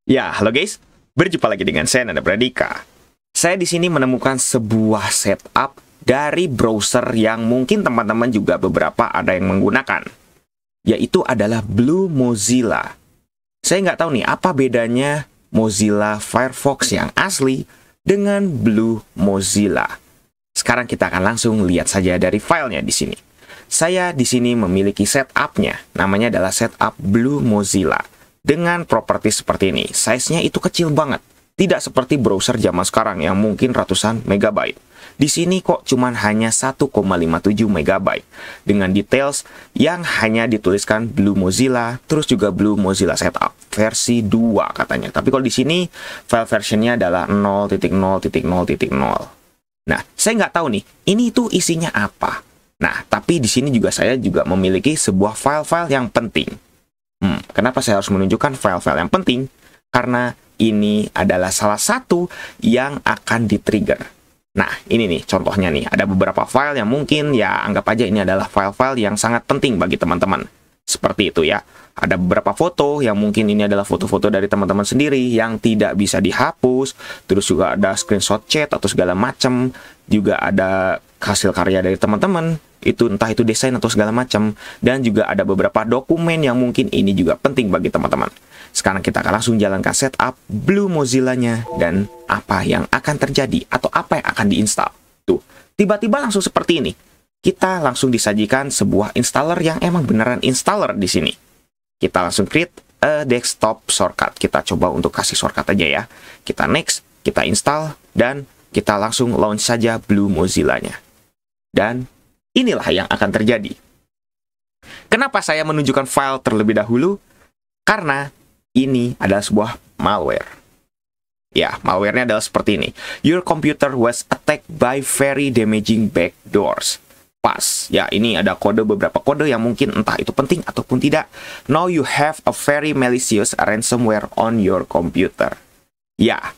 Ya, halo guys. Berjumpa lagi dengan saya Nanda Pradika. Saya di sini menemukan sebuah setup dari browser yang mungkin teman-teman juga beberapa ada yang menggunakan, yaitu adalah Blue Mozilla. Saya nggak tahu nih apa bedanya Mozilla Firefox yang asli dengan Blue Mozilla. Sekarang kita akan langsung lihat saja dari filenya di sini. Saya di sini memiliki setupnya, namanya adalah setup Blue Mozilla. Dengan properti seperti ini, size-nya itu kecil banget. Tidak seperti browser zaman sekarang yang mungkin ratusan megabyte. Di sini kok cuman hanya 1,57 megabyte. Dengan details yang hanya dituliskan Blue Mozilla, terus juga Blue Mozilla Setup versi 2 katanya. Tapi kalau di sini, file versionnya adalah 0.0.0.0. Nah, saya nggak tahu nih, ini tuh isinya apa. Nah, tapi di sini juga saya juga memiliki sebuah file-file yang penting. Kenapa saya harus menunjukkan file-file yang penting? Karena ini adalah salah satu yang akan di-trigger. Nah, ini nih contohnya nih. Ada beberapa file yang mungkin ya anggap aja ini adalah file-file yang sangat penting bagi teman-teman. Seperti itu ya. Ada beberapa foto yang mungkin ini adalah foto-foto dari teman-teman sendiri yang tidak bisa dihapus. Terus juga ada screenshot chat atau segala macam. Juga ada hasil karya dari teman-teman. Itu entah itu desain atau segala macam. Dan juga ada beberapa dokumen yang mungkin ini juga penting bagi teman-teman. Sekarang kita akan langsung jalankan setup Blue Mozilla-nya dan apa yang akan terjadi atau apa yang akan diinstal. Tuh, tiba-tiba langsung seperti ini. Kita langsung disajikan sebuah installer yang emang beneran installer di sini. Kita langsung create a desktop shortcut. Kita coba untuk kasih shortcut aja ya. Kita next, kita install, dan kita langsung launch saja Blue Mozilla-nya. Dan inilah yang akan terjadi. Kenapa saya menunjukkan file terlebih dahulu? Karena ini adalah sebuah malware. Ya, malware-nya adalah seperti ini. Your computer was attacked by very damaging backdoors. Pas. Ya, ini ada beberapa kode yang mungkin entah itu penting ataupun tidak. Now you have a very malicious ransomware on your computer. Ya,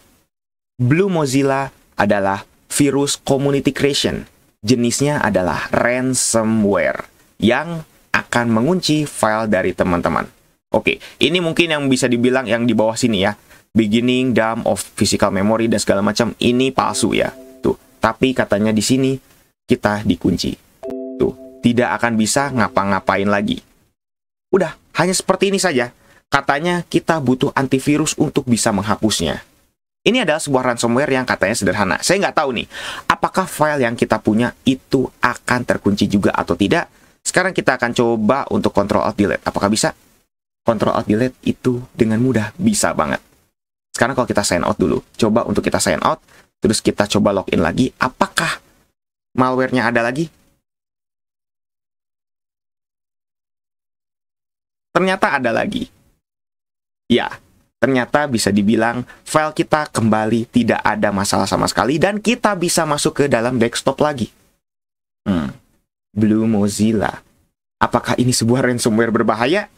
Blue Mozilla adalah virus community creation. Jenisnya adalah ransomware yang akan mengunci file dari teman-teman. Oke, ini mungkin yang bisa dibilang yang di bawah sini ya. Beginning, dump of physical memory dan segala macam. Ini palsu ya. Tuh, tapi katanya di sini kita dikunci. Tuh, tidak akan bisa ngapa-ngapain lagi. Udah, hanya seperti ini saja. Katanya kita butuh antivirus untuk bisa menghapusnya. Ini adalah sebuah ransomware yang katanya sederhana. Saya nggak tahu nih, apakah file yang kita punya itu akan terkunci juga atau tidak. Sekarang kita akan coba untuk Ctrl-Alt-Delete. Apakah bisa? Ctrl-Alt-Delete itu dengan mudah, bisa banget. Sekarang kalau kita sign out dulu, coba untuk kita sign out, terus kita coba login lagi, apakah malware-nya ada lagi? Ternyata ada lagi. Ya, ternyata bisa dibilang file kita kembali tidak ada masalah sama sekali dan kita bisa masuk ke dalam desktop lagi. Blue Mozilla. Apakah ini sebuah ransomware berbahaya?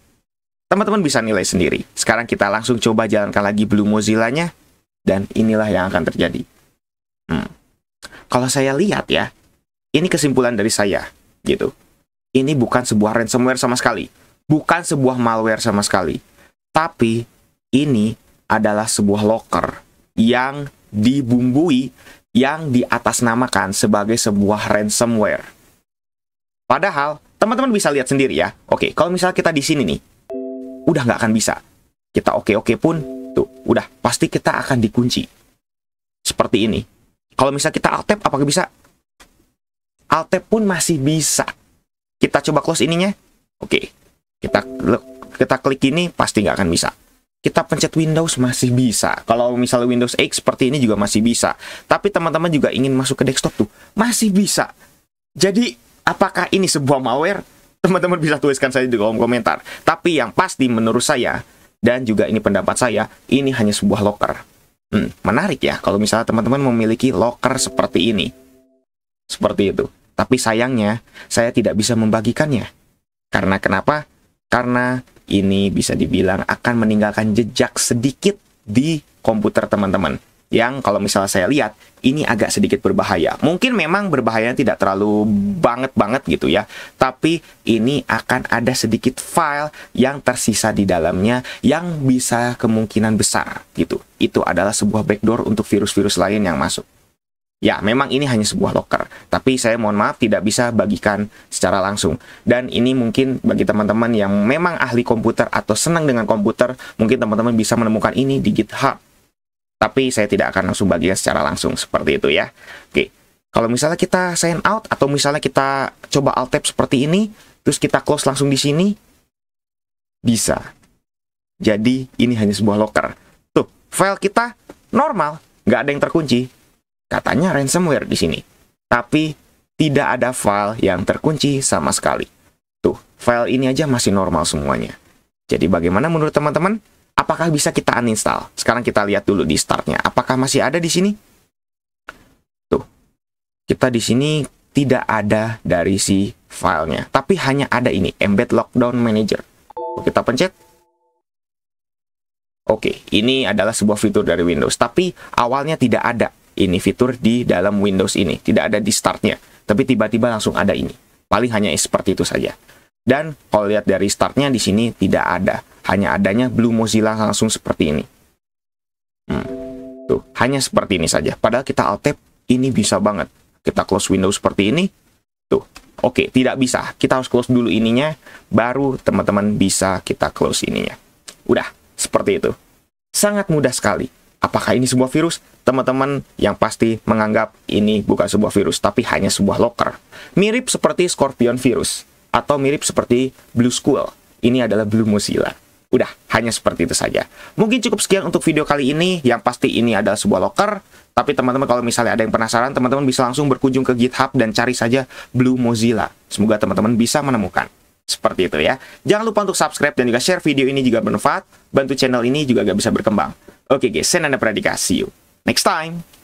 Teman-teman bisa nilai sendiri. Sekarang kita langsung coba jalankan lagi Blue Mozilla-nya dan inilah yang akan terjadi. Kalau saya lihat ya, ini kesimpulan dari saya, gitu. Ini bukan sebuah ransomware sama sekali. Bukan sebuah malware sama sekali. Tapi ini adalah sebuah locker yang dibumbui, yang diatasnamakan sebagai sebuah ransomware. Padahal, teman-teman bisa lihat sendiri ya. Oke, kalau misalnya kita di sini nih, udah nggak akan bisa. Kita oke pun, tuh, udah, pasti kita akan dikunci. Seperti ini. Kalau misalnya kita Alt-Tab, apakah bisa? Alt-Tab pun masih bisa. Kita coba close ininya. Oke. Kita klik ini, pasti nggak akan bisa. Kita pencet Windows, masih bisa. Kalau misalnya Windows X seperti ini juga masih bisa. Tapi teman-teman juga ingin masuk ke desktop tuh, masih bisa. Jadi, apakah ini sebuah malware? Teman-teman bisa tuliskan saja di kolom komentar. Tapi yang pasti menurut saya, dan juga ini pendapat saya, ini hanya sebuah locker. Menarik ya, kalau misalnya teman-teman memiliki locker seperti ini. Seperti itu. Tapi sayangnya, saya tidak bisa membagikannya. Karena kenapa? Karena ini bisa dibilang akan meninggalkan jejak sedikit di komputer teman-teman. yang kalau misalnya saya lihat ini agak sedikit berbahaya. Mungkin memang berbahayanya tidak terlalu banget gitu ya, tapi ini akan ada sedikit file yang tersisa di dalamnya yang bisa kemungkinan besar gitu. Itu adalah sebuah backdoor untuk virus-virus lain yang masuk. Ya, memang ini hanya sebuah locker, tapi saya mohon maaf tidak bisa bagikan secara langsung. Dan ini mungkin bagi teman-teman yang memang ahli komputer atau senang dengan komputer, mungkin teman-teman bisa menemukan ini di GitHub. Tapi saya tidak akan langsung bagikan secara langsung, seperti itu ya. Oke, kalau misalnya kita sign out, atau misalnya kita coba Alt-Tab seperti ini, terus kita close langsung di sini, bisa. Jadi, ini hanya sebuah locker. Tuh, file kita normal, nggak ada yang terkunci. Katanya ransomware di sini, tapi tidak ada file yang terkunci sama sekali. Tuh, file ini aja masih normal semuanya. Jadi bagaimana menurut teman-teman? Apakah bisa kita uninstall? Sekarang kita lihat dulu di startnya. Apakah masih ada di sini? Tuh, kita di sini tidak ada dari si filenya, tapi hanya ada ini, Embed Lockdown Manager. Kita pencet. Oke, ini adalah sebuah fitur dari Windows, tapi awalnya tidak ada. Ini fitur di dalam Windows ini, tidak ada di startnya, tapi tiba-tiba langsung ada ini. Paling hanya seperti itu saja. Dan kalau lihat dari startnya di sini tidak ada, hanya adanya Blue Mozilla langsung seperti ini. Tuh, hanya seperti ini saja. Padahal kita Alt-Tab, ini bisa banget. Kita close Windows seperti ini. Tuh, oke, tidak bisa. Kita harus close dulu ininya, baru teman-teman bisa kita close ininya. Udah, seperti itu. Sangat mudah sekali. Apakah ini sebuah virus? Teman-teman yang pasti menganggap ini bukan sebuah virus, tapi hanya sebuah locker. Mirip seperti Scorpion virus, atau mirip seperti Blue Skull. Ini adalah Blue Mozilla. Udah, hanya seperti itu saja. Mungkin cukup sekian untuk video kali ini. Yang pasti ini adalah sebuah locker. Tapi teman-teman kalau misalnya ada yang penasaran, teman-teman bisa langsung berkunjung ke GitHub dan cari saja Blue Mozilla. Semoga teman-teman bisa menemukan. Seperti itu ya. Jangan lupa untuk subscribe dan juga share video ini jika bermanfaat. Bantu channel ini juga gak bisa berkembang. Oke guys, saya Nanda Pradika. See you next time.